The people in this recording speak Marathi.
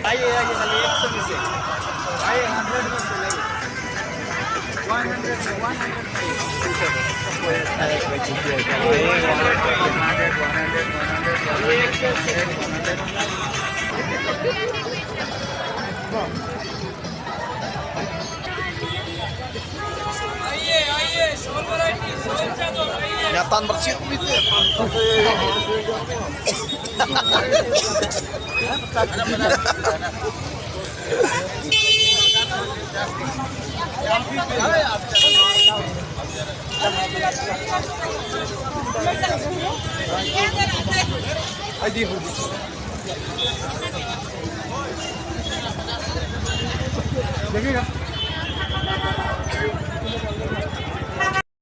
आइए आइए खाली 100 से आइए 100 में से लाइए 100 आइए आइए शोल वैरायटी शोल चादर आइए Kelihatan bersih gitu ya. आइए